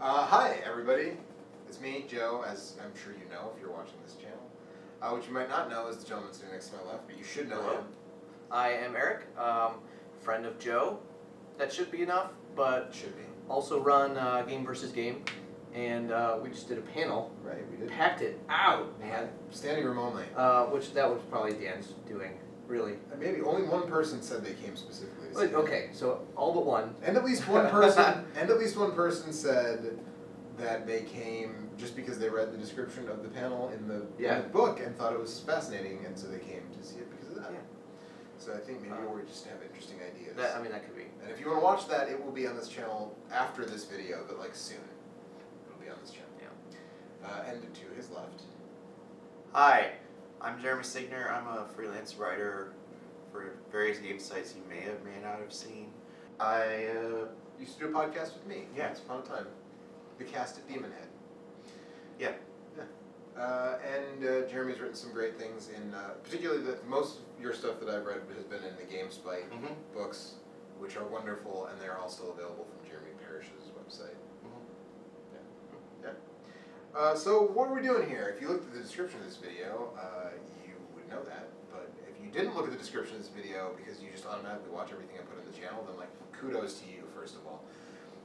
Hi, everybody. It's me, Joe, as I'm sure you know if you're watching this channel. What you might not know is the gentleman sitting next to my left, but you should know him. I am Eric, friend of Joe. That should be enough, but Should be. also run Game vs. Game, and we just did a panel. Right, we did. Packed it out, man. Standing room only. Which that was probably Dan's doing, really. Maybe only one person said they came specifically to see it. Okay, so all but one. And at least one person. And at least one person said that they came just because they read the description of the panel in the book and thought it was fascinating, and so they came to see it because of that. Yeah. So I think maybe we just have interesting ideas. That could be. And if you want to watch that, it will be on this channel after this video, but like soon. It'll be on this channel. Yeah. And to his left. Hi, I'm Jeremy Signor. I'm a freelance writer for various game sites you may not have seen. I used to do a podcast with me. Yeah. Once upon a time. The cast at Demon Head. Yeah. And Jeremy's written some great things in, particularly most of your stuff that I've read has been in the GameSpite books, which are wonderful, and they're all still available from Jeremy Parrish's website. So what are we doing here? If you looked at the description of this video, you would know that. But if you didn't look at the description of this video because you just automatically watch everything I put in the channel, then like kudos to you, first of all.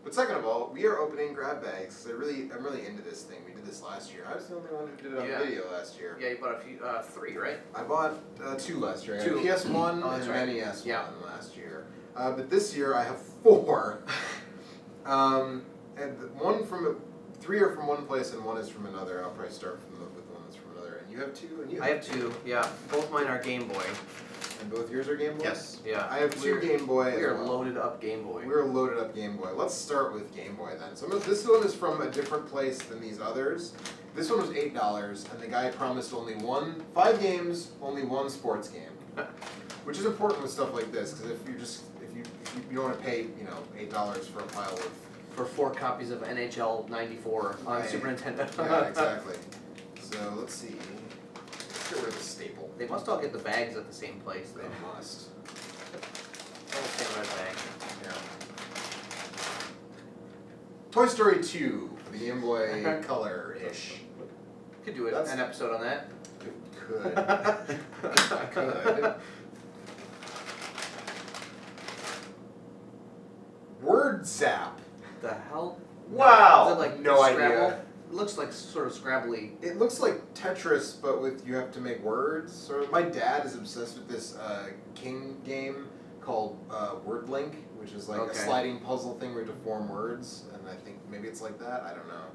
But second of all, we are opening grab bags. I'm really into this thing. We did this last year. I was the only one who did it on video last year. Yeah, you bought a few, 3, right? I bought 2 last year. I Two. had PS1 and right. NES one last year. But this year I have 4. And 3 are from one place and 1 is from another. I'll probably start with the one that's from another. And you have 2, and you have I have 2. Yeah, both mine are Game Boy. And both yours are Game Boy? Yes. Yeah. I have 2 Game Boy. We are loaded up Game Boy. We're loaded up Game Boy. Let's start with Game Boy then. So this one is from a different place than these others. This one was $8, and the guy promised only 5 games, only 1 sports game, which is important with stuff like this because if you don't want to pay $8 for a pile of 4 copies of NHL '94 on Super Nintendo. Yeah, exactly. So let's see. Let's get rid of the staple. They must all get the bags at the same place, though. They must. All the same red bag. Yeah. Toy Story 2 for the Game Boy Color-ish. Could do an episode on that. Could. I could. Word Zap. The hell? Wow! Is it like No Scrabble? idea. It looks like sort of Scrabbly. It looks like Tetris, but you have to make words. Sort of. My dad is obsessed with this King game called Word Link, which is like a sliding puzzle thing where you have to form words, and I think maybe it's like that. I don't know.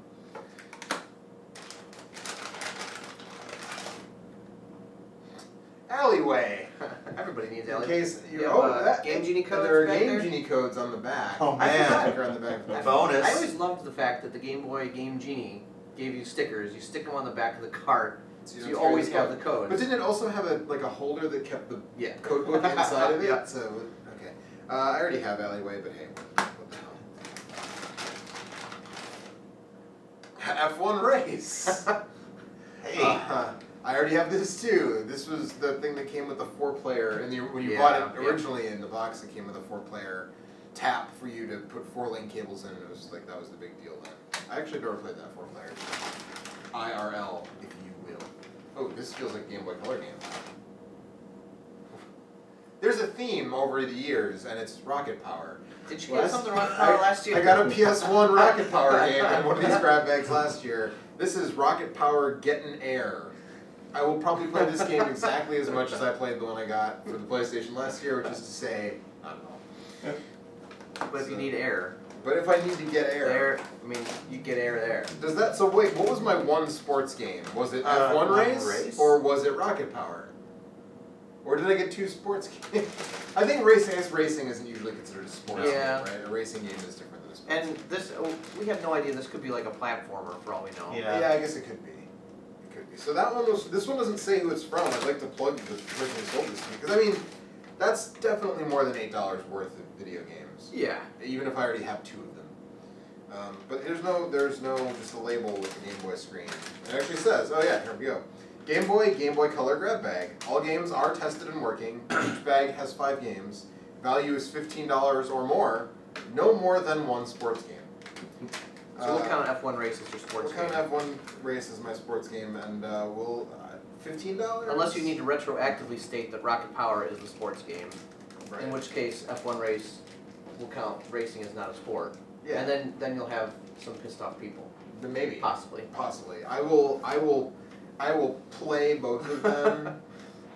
Alleyway. Everybody needs In Alleyway. case you Game Genie codes. There are back Game there? Genie codes on the back. Oh, man. Sticker on the back. A bonus. I always loved the fact that the Game Boy Game Genie gave you stickers. You stick them on the back of the cart, so you always have the code. But didn't it also have a holder that kept the code book inside of it? Yeah. So okay, I already have Alleyway, but hey, what the hell? F1 race. Hey. I already have this too. This was the thing that came with the 4-player, and when you bought it originally in the box, it came with a 4-player tap for you to put 4 link cables in. And it was like that was the big deal then. I actually never played that 4-player. IRL, if you will. Oh, this feels like a Game Boy Color game. There's a theme over the years, and it's Rocket Power. Did you get something Rocket Power last year? I got a PS1 Rocket Power game in one of these grab bags last year. This is Rocket Power Gettin' Air. I will probably play this game exactly as much as I played the one I got for the PlayStation last year, which is to say, not at all. But if you need air. But if I need to get air. I mean, you get air there. Does that, so wait, what was my 1 sports game? Was it F1 race? Or was it Rocket Power? Or did I get 2 sports games? I think racing isn't usually considered a sports game, right? A racing game is different than a sports game. And this, we have no idea, this could be like a platformer for all we know. Yeah, I guess it could be. So that one this one doesn't say who it's from. I'd like to plug the person who sold this to me. Because I mean, that's definitely more than $8 worth of video games. Yeah. Even if I already have 2 of them. But there's no just a label with the Game Boy screen. It actually says, oh yeah, here we go. Game Boy Color grab bag. All games are tested and working. Each bag has 5 games. Value is $15 or more. No more than 1 sports game. So we'll count F1 race as your sports We'll game. count F1 race as my sports game, and we'll $15. Unless you need to retroactively state that Rocket Power is the sports game, Right. in which case F1 race will count racing as not a sport. Yeah. And then you'll have some pissed off people. Then maybe. Possibly. Possibly. I will play both of them,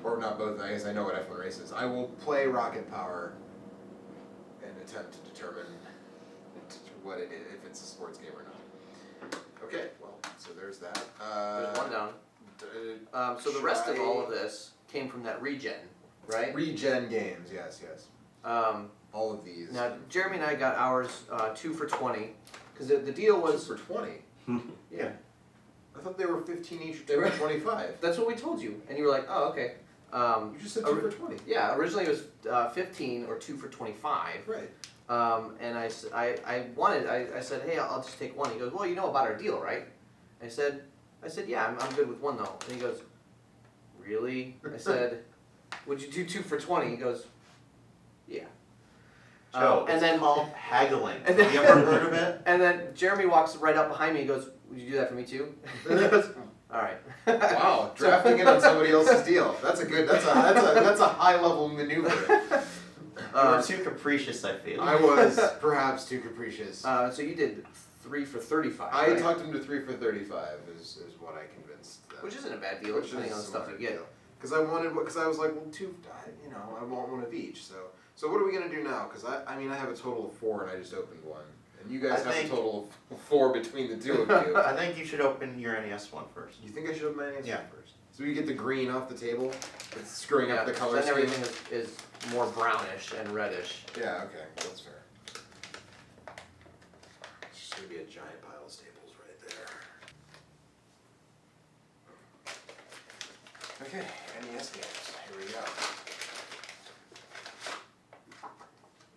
or not both. I guess I know what F1 race is. I will play Rocket Power and attempt to determine what it is, if it's a sports game or not. Okay. Well, so there's that. There's one down. So the rest of all of this came from that regen, right? Regen games. Yes. All of these. Now Jeremy and I got ours 2 for $20, because the deal was 2 for $20. yeah. I thought they were 15 each, They were 25. That's what we told you, and you were like, oh okay. You just said 2 for 20. Yeah, originally it was 15 or 2 for 25. Right. And I said, hey, I'll just take one. He goes, well, you know about our deal, right? I said, yeah, I'm good with one though. And he goes, really? I said, would you do 2 for 20? He goes, yeah. Joe, and it's then called haggling. and Have then- you ever heard of it? And then Jeremy walks right up behind me. He goes, would you do that for me too? And he goes, all right. Wow, drafting it on somebody else's deal. That's a high level maneuver. You were too capricious, I feel. I was perhaps too capricious. So you did 3 for 35. I right? talked him to 3 for 35 is what I convinced them. Which isn't a bad deal, depending on the stuff you get. Because I was like, well, I want one of each. So what are we gonna do now? Because I have a total of 4 and I just opened one, and you guys have a total of 4 between the two of you. I think you should open your NES one first. You think I should open my NES Yeah. first? So we get the green off the table. It's screwing up the color then scheme. everything is more brownish and reddish. Yeah, okay, that's fair. It's just gonna be a giant pile of staples right there. Okay, NES games. Here we go.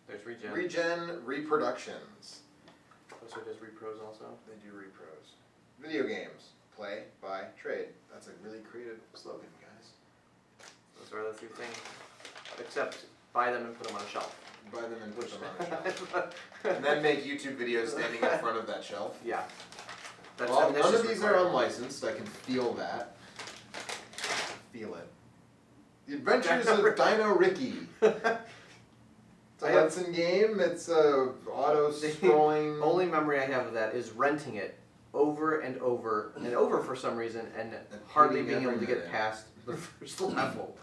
There's regen. Regen Reproductions. So it does repros also. They do repros. Video games. Play, buy, trade. That's a really creative slogan, guys. Those are the 3 things. Except buy them and put them on a shelf. Buy them and put them on a shelf. And then make YouTube videos standing in front of that shelf. Yeah. Well, that's none of just these are required. unlicensed. I can feel that. Feel it. The Adventures of Dino Ricky. It's a Hudson game. It's a auto-scrolling. Only memory I have of that is renting it over and over and over for some reason, and hardly hating being able every to get minute. past the first level.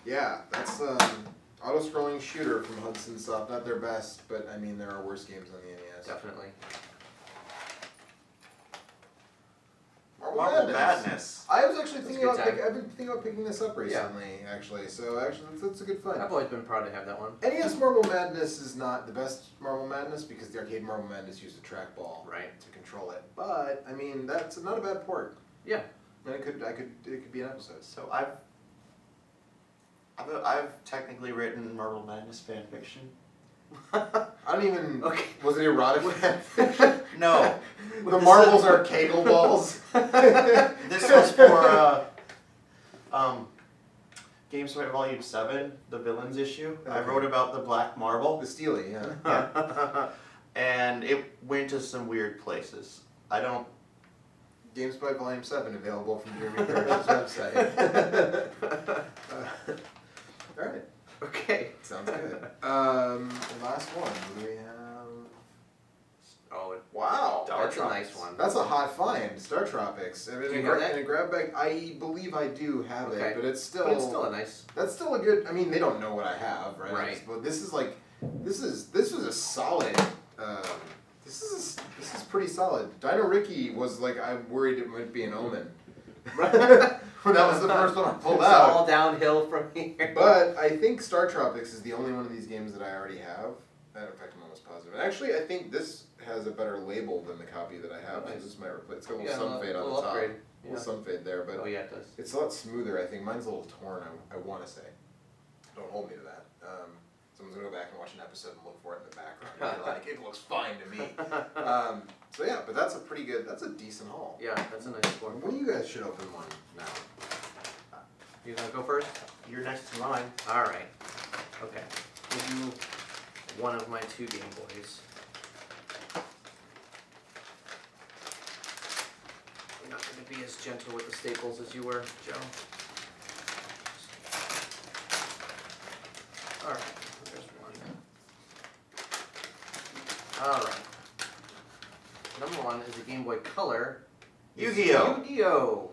Yeah, that's auto-scrolling shooter from Hudson Soft. Not their best, but I mean there are worse games on the NES. Definitely. Marble Madness. I was actually That's thinking a about. good time. I've been thinking about picking this up recently, actually. So actually, that's a good fun. I've always been proud to have that one. NES Marble Madness is not the best Marble Madness because the arcade Marble Madness used a trackball Right. to control it. But I mean, that's not a bad port. Yeah. And it could be an episode. So I've technically written Marble Madness fan fiction. I don't even. Okay. Was it erotic fanfiction? No. The marbles are kegel balls. This was for GameSpot Volume 7, the villains issue. I Okay. wrote about the black marble. The Steely, yeah. Yeah. And it went to some weird places. I don't. GameSpot Volume 7 available from Jeremy Parrish's website. Alright. Okay. Sounds good. Last one. What do we have? Oh, Wow. that's a nice one. That's a hot find. Star Tropics. I mean, Do you in have that? a grab bag. I believe I do have Okay. it, but it's still. But it's still a nice. That's still a good. I mean, they don't know what I have, right? Right. But this is like, this was a solid. This is pretty solid. Dino Ricky was like, I'm worried it might be an omen. When that was the first one I pulled It's out. all downhill from here. But I think Star Tropics is the only one of these games that I already have. In fact, I'm almost positive. And actually, I think this has a better label than the copy that I have. Nice. So this might replace. It's got a Yeah, little sun fade on little the top. upgrade. A little sun fade there, but Oh yeah, it does. it's a lot smoother. I think mine's a little torn. I want to say. Don't hold me to that. Someone's gonna go back and watch an episode and look for it in the background. And be like, it looks fine to me. So yeah, but that's a pretty good. That's a decent haul. Yeah, that's a nice score. One of you guys should open one now. You gonna go first? You're next to mine. All right. Okay. Give you one of my 2 Game Boys. can't be as gentle with the staples as you were, Joe. Alright, there's one. Alright. Number one is a Game Boy Color. Yu-Gi-Oh! Yu-Gi-Oh!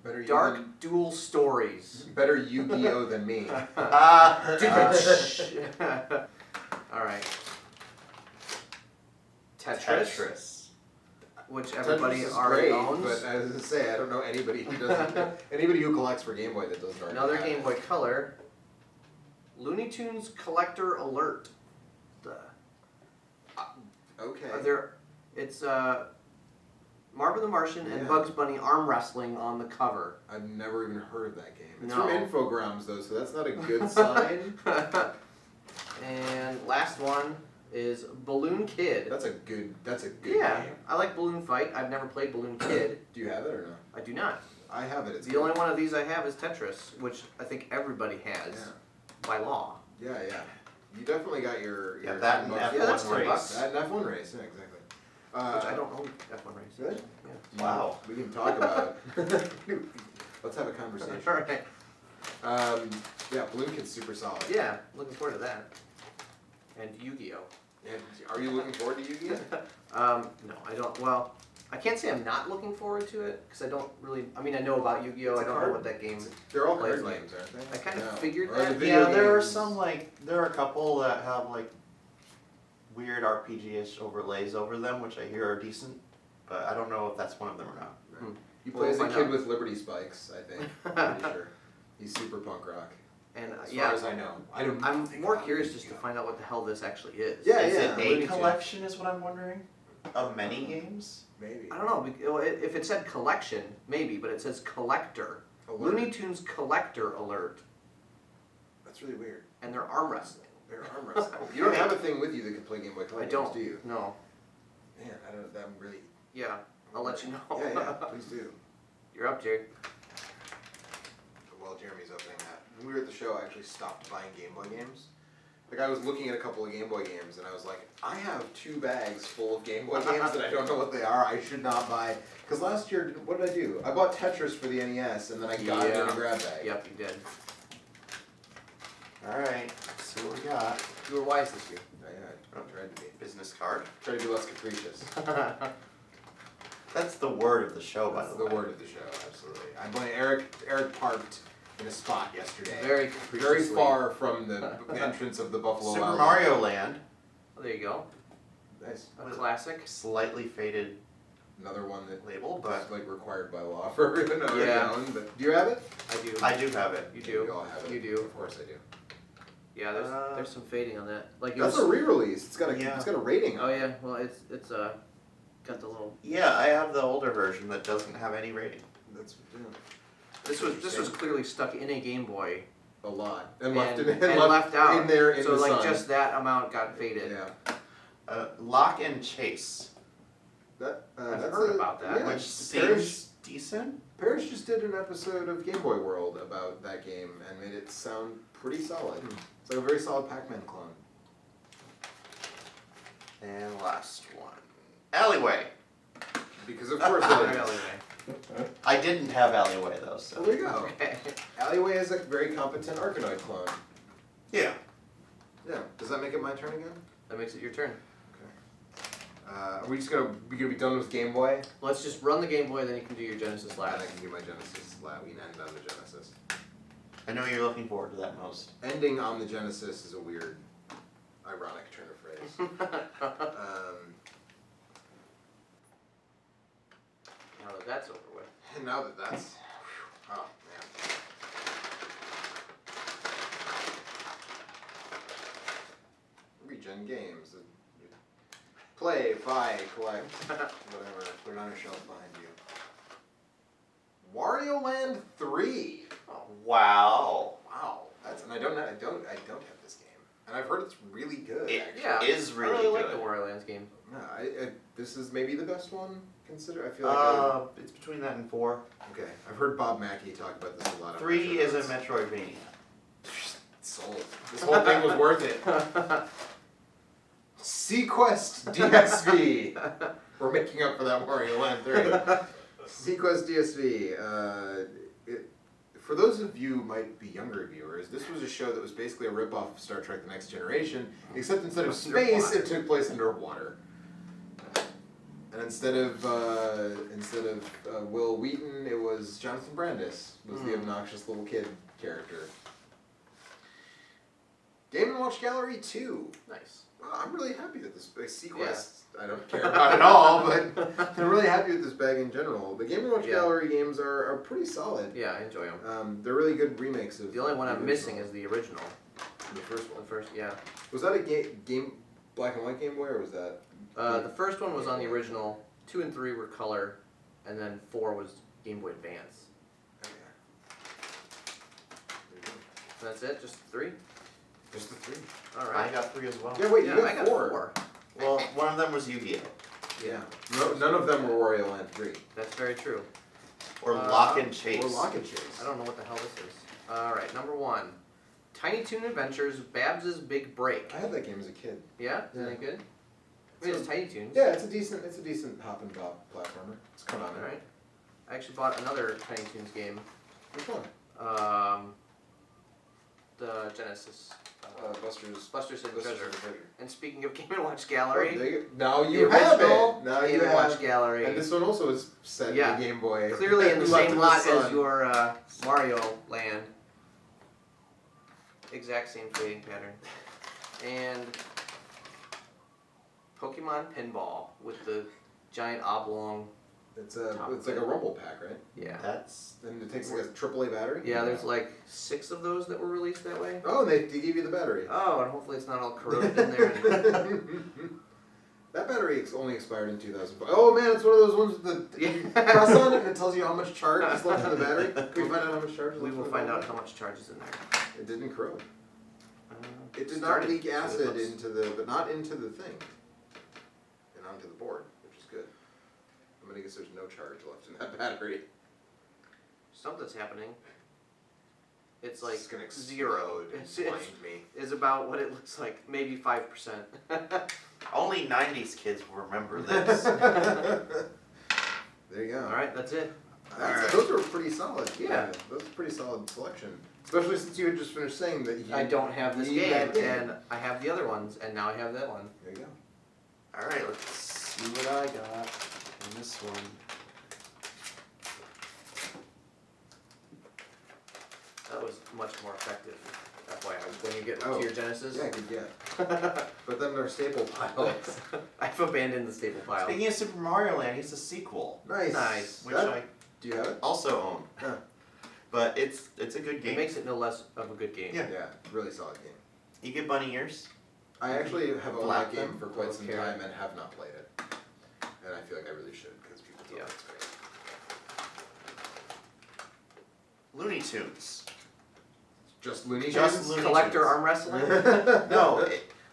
Better Dark Duel Stories. Better Yu-Gi-Oh than me. Alright. Tetris. Which everybody Tetris is already great, owns. but as I say, I don't know anybody who doesn't. Anybody who collects for Game Boy that doesn't already Another have Game it. Boy Color. Looney Tunes Collector Alert. Okay. It's Marvin the Martian and Yeah. Bugs Bunny arm wrestling on the cover. I've never even heard of that game. It's No. from Infogrames though, so that's not a good sign. And last one is Balloon Kid. That's a good Yeah, game. I like Balloon Fight. I've never played Balloon Kid. Do you have it or no? I do not. I have it. It's The good. only one of these I have is Tetris, which I think everybody has by law. Yeah, yeah. You definitely got your Yeah, that and bucks. Yeah, that's F1 $10. race. That and F1 race, yeah, exactly. Which I don't own F1 race. Good. Yeah. Wow. We can talk about it. Let's have a conversation. Alright. Yeah, Balloon Kid's super solid. Yeah, looking forward to that. And Yu-Gi-Oh! And are you looking forward to Yu-Gi-Oh? No, I don't. Well, I can't say I'm not looking forward to it because I don't really. I mean, I know about Yu-Gi-Oh. It's I a don't know card- what that game. They're all Plays card like- games, aren't they? I kind of No. figured Or that. the video Yeah, there are games. some there are a couple that have like weird RPG-ish overlays over them, which I hear are decent, but I don't know if that's one of them or not. Right. You We'll play as a find kid out. with Liberty Spikes, I think. I'm pretty sure. He's super punk rock. And As yeah, far as I know. I don't I'm think more about curious Yu-Gi-Oh. just to find out what the hell this actually is. Yeah, Is yeah. it Looney a Tunes. collection is what I'm wondering? Of many games? Maybe. I don't know. If it said collection, maybe, but it says collector. Alert. Looney Tunes Collector Alert, That's really weird. and they're arm wrestling. They're arm wrestling. You don't have a thing with you that can play Game Boy Color I games, don't. do you? No. Man, I don't. I'm really. Yeah, I'll let you know. Yeah, yeah. Please do. You're up, Jerry. While Jeremy's opening that, when we were at the show, I actually stopped buying Game Boy games. Like I was looking at a couple of Game Boy games, and I was like, I have 2 bags full of Game Boy games that I don't know what they are. I should not buy. Because last year, what did I do? I bought Tetris for the NES, and then I got it in a Yeah. grab bag. Yep, you did. Alright, let's see what we got. You were wise this year. I tried to be. Business card. Try to be less capricious. That's the word of the show, by That's the the way. word of the show, absolutely. I blame Eric parked in a spot yesterday. Very Very capriciously. far from the entrance of the Buffalo Super Wild Mario Land, Oh, there you go. Wings. Nice. A classic. slightly faded Another one that label, is but like required by law for everyone to Yeah. own. But do you have it? I do. I do have it. You do. We all have it. You do. Of course I do. Yeah, there's some fading on that. Like it That's was, a re-release. It's got a Yeah. it's got a rating. Oh on it. yeah. Well, it's got the little. Yeah, I have the older version that doesn't have any rating. That's yeah, This was clearly stuck in a Game Boy a lot and and, left and left out. in there in so the like sun. just that amount got faded. Yeah. Lock and Chase, That I've that's heard a- about that. Yeah, which Parrish, seems decent. Parrish just did an episode of Game Boy World about that game and made it sound pretty solid. It's like a very solid Pac-Man clone. And last one, Alleyway. Because of course Oh, it is. really? I didn't have Alleyway though, so Well, there you go. Okay. Alleyway is a very competent Arkanoid clone. yeah. Yeah. Does that make it my turn again? That makes it your turn. Are we just gonna be done with Game Boy? Let's just run the Game Boy, then you can do your Genesis And last. I can do my Genesis. We can end on the Genesis. I know you're looking forward to that most. Ending on the Genesis is a weird, ironic turn of phrase. Now that that's over with. And now that that's, oh man. Regen games. Play, buy, collect, whatever. Put it on a shelf behind you. Wario Land 3. Oh, Wow. Wow. And I don't have this game. And I've heard it's really good. It actually. yeah. is really I really like good. the Wario Lands game. No, this is maybe the best one. I feel like. It's between that and 4. Okay, I've heard Bob Mackey talk about this a lot. on 3 Retro is a Notes. Metroidvania. Sold. This whole thing was worth it. Sequest DSV. We're making up for that Wario Land 3. Sequest DSV. For those of you who might be younger viewers, this was a show that was basically a ripoff of Star Trek: The Next Generation, except instead of space, Underwater. it took place underwater. And instead of Will Wheaton, it was Jonathan Brandis was the obnoxious little kid character. Game & Watch Gallery 2. Nice. Well, I'm really happy with this Sequest. I don't care about it all, but I'm really happy with this bag in general. The Game & Watch Gallery games are pretty solid. Yeah, I enjoy them. They're really good remakes of. The only one the I'm missing is the original. the first one. The first, yeah. Was that a game black and white Game Boy, or was that? The first one was on the original. 2 and 3 were color, and then 4 was Game Boy Advance. Oh, yeah. That's it? Just 3? Just the 3. All I right. got 3 as well. Yeah, wait, Yeah, you I got got 4. Well, one of them was Yu-Gi-Oh! Yeah. No, none of them were Wario Land 3. That's very true. Or Lock and Chase. Or Lock and Chase. I don't know what the hell this is. All right, number 1. Tiny Toon Adventures, Babs' Big Break. I had that game as a kid. Yeah? Is that any good? I mean, it's Tiny Toons. Yeah, it's a decent hop and bop platformer. It's Konami. All right. I actually bought another Tiny Toons game. Which one? The Genesis. Buster's Hidden Treasure. Treasure. And speaking of Game & Watch Gallery, Now the you have original it. Now Game you & Watch have. Gallery. And this one also is set Yeah. in the Game Boy. Clearly in the Left same lot sun. as your Mario Land. Exact same fading pattern. And Pokemon Pinball with the giant oblong. It's top like of a it. rumble pack, right? Yeah. That's And it takes like a AAA battery. Yeah, there's like 6 of those that were released that way. Oh, and they give you the battery. Oh, and hopefully it's not all corroded in there. That battery only expired in 2005. Oh man, it's one of those ones with the you press on it and it tells you how much charge is left in the battery. Can we find out how much charge is left? We will in the find out battery? how much charge is in there. It didn't corrode. It did not Started, leak so it acid looks- into the, but not into the thing, and onto the board, which is good. I'm gonna guess there's no charge left in that battery. Something's happening. It's It's like gonna 0. explode and It's blind me. is about what it looks like, maybe 5%. only 90s kids will remember this. There you go. All right, that's it. That's, those are pretty solid. Yeah. Those are pretty solid selection. Especially since you had just finished saying that you. I don't have this need game, that game. and I have the other ones, and now I have that one. There you go. Alright, let's see what I got in this one. That was much more effective. FYI, when you get Oh, to your Genesis. Yeah, good get. But then they're staple piles. I've abandoned the staple pile. Speaking of Super Mario Land, he's a sequel, Nice. Nice. which That- I Do you have it? also own. Huh. But it's a good It game. makes it no less of a good game. Yeah. Yeah, really solid game. You get bunny ears. I actually have owned Black that game them? for quite Oh, some carrot. time and have not played it. And I feel like I really should because people tell me Yeah. it's great. Looney Tunes. Just Looney Just Tunes? Looney Collector Tunes. arm wrestling. No,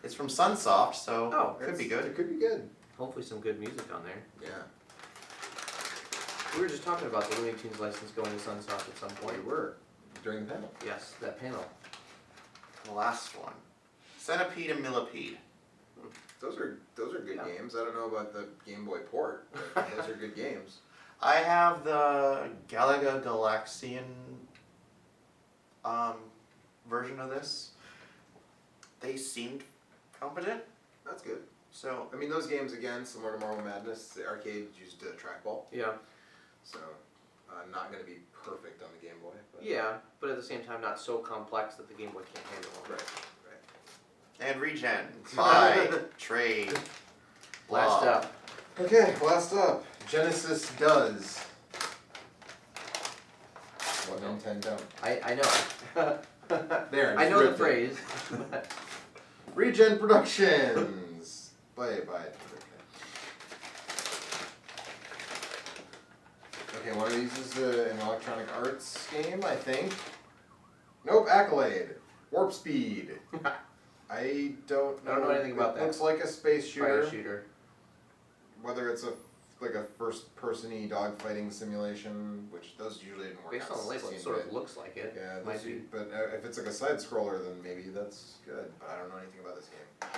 it's from Sunsoft, so Oh, could be It good. could be good. Hopefully some good music on there. Yeah. We were just talking about the Looney Tunes license going to Sunsoft at some point. We were during the panel. Yes, that panel. The last one. Centipede and Millipede. Those are good Yeah. games. I don't know about the Game Boy port, but those are good games. I have the Galaga Galaxian version of this. They seemed competent, That's good. so I mean, those games again, similar to Marvel Madness, the arcade used a trackball, Yeah. so not going to be perfect on the Game Boy. But Yeah, but at the same time not so complex that the Game Boy can't handle them. Right. and regen, buy, trade, Last blah. up. Okay, last up, Genesis does what Nintendo don't. I know. There, I know the ripped it. phrase. but- Regen Productions. Bye. Okay, one of these is an Electronic Arts game, I think. Nope, Accolade. Warp Speed. I don't know. I don't know anything about It that. looks like a space shooter. Fire shooter. Whether it's like a first-person-y dogfighting simulation, which those usually didn't work Based out on the label, it 16 sort of bit. looks like it. Yeah, Might those be. but if it's like a side scroller, then maybe that's good. But I don't know anything about this game.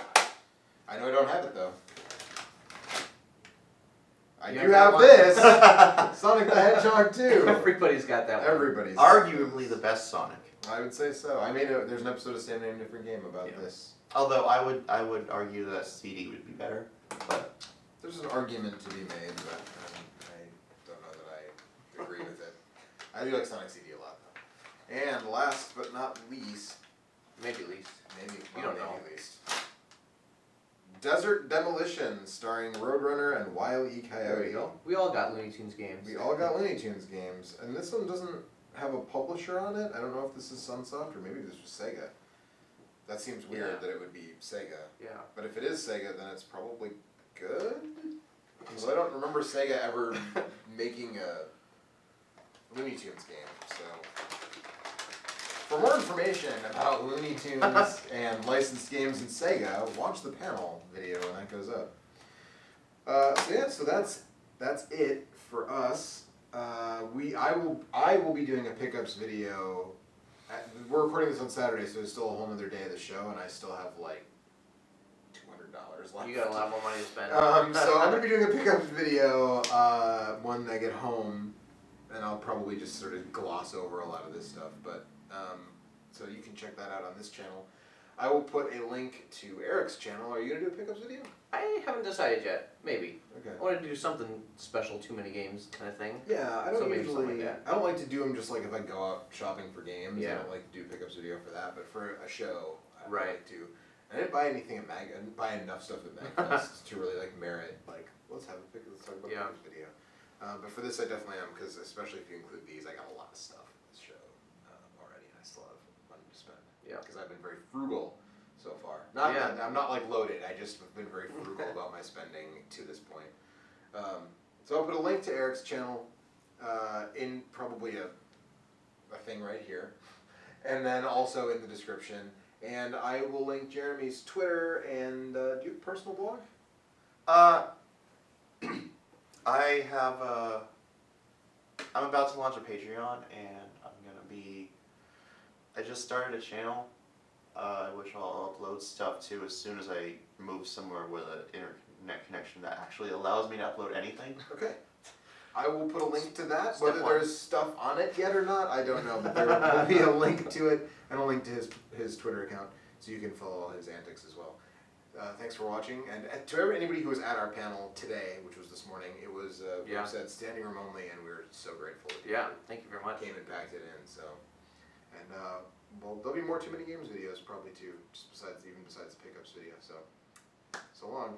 I know I don't have it though. I You do have have that this, Sonic the Hedgehog 2. Everybody's got that one. Everybody's. Arguably the best Sonic. I would say so. There's an episode of Same Name Different Game about this. Although I would argue that CD would be better, but There's an argument to be made, but I don't know that I agree with it. I do like Sonic CD a lot though. And last but not least, Maybe least. maybe don't know. least, Desert Demolition, starring Roadrunner and Wile E. Coyote. There we go. We all got Looney Tunes games. We all got Looney Tunes games, and this one doesn't have a publisher on it. I don't know if this is Sunsoft or maybe this was Sega. That seems weird that it would be Sega. Yeah. But if it is Sega, then it's probably good? Because I don't remember Sega ever making a Looney Tunes game, so... For more information about Looney Tunes and licensed games in Sega, watch the panel video when that goes up. So that's it for us. I will be doing a pickups video. We're recording this on Saturday, so it's still a whole other day of the show, and I still have like $200 left. You got a lot more money to spend. So I'm gonna be doing a pickups video when I get home, and I'll probably just sort of gloss over a lot of this stuff, but. So you can check that out on this channel. I will put a link to Eric's channel. Are you gonna do a pickups video? I haven't decided yet. Maybe. Okay. I want to do something special, Too Many Games kind of thing. Yeah, I So don't maybe something usually. like that. I don't like to do them just like if I go out shopping for games. Yeah. I don't like to do a pickups video for that, but for a show, I Right. like to. I didn't buy anything at Mag. I didn't buy enough stuff at Magfest to really like merit. Like, let's talk about a pickups video. But for this, I definitely am because especially if you include these, I got a lot of stuff in this show already, and I still have money to spend. Yeah. Because I've been very frugal so far. Not that I'm not like loaded. I just have been very frugal about my spending to this point. So I'll put a link to Eric's channel in probably a thing right here, and then also in the description. And I will link Jeremy's Twitter and do you have a personal blog? I have I'm about to launch a Patreon, and I just started a channel, which I'll upload stuff to as soon as I move somewhere with an internet connection that actually allows me to upload anything. Okay. I will put a link to that. Step Whether one. there's stuff on it yet or not, I don't know. But there will be a link to it and a link to his Twitter account, so you can follow all his antics as well. Thanks for watching, and to anybody who was at our panel today, which was this morning, it was we said standing room only, and we were so grateful that people Thank you very much. came and packed it in. So, and well, there'll be more Too Many Games videos probably too, just besides the pickups video. So long.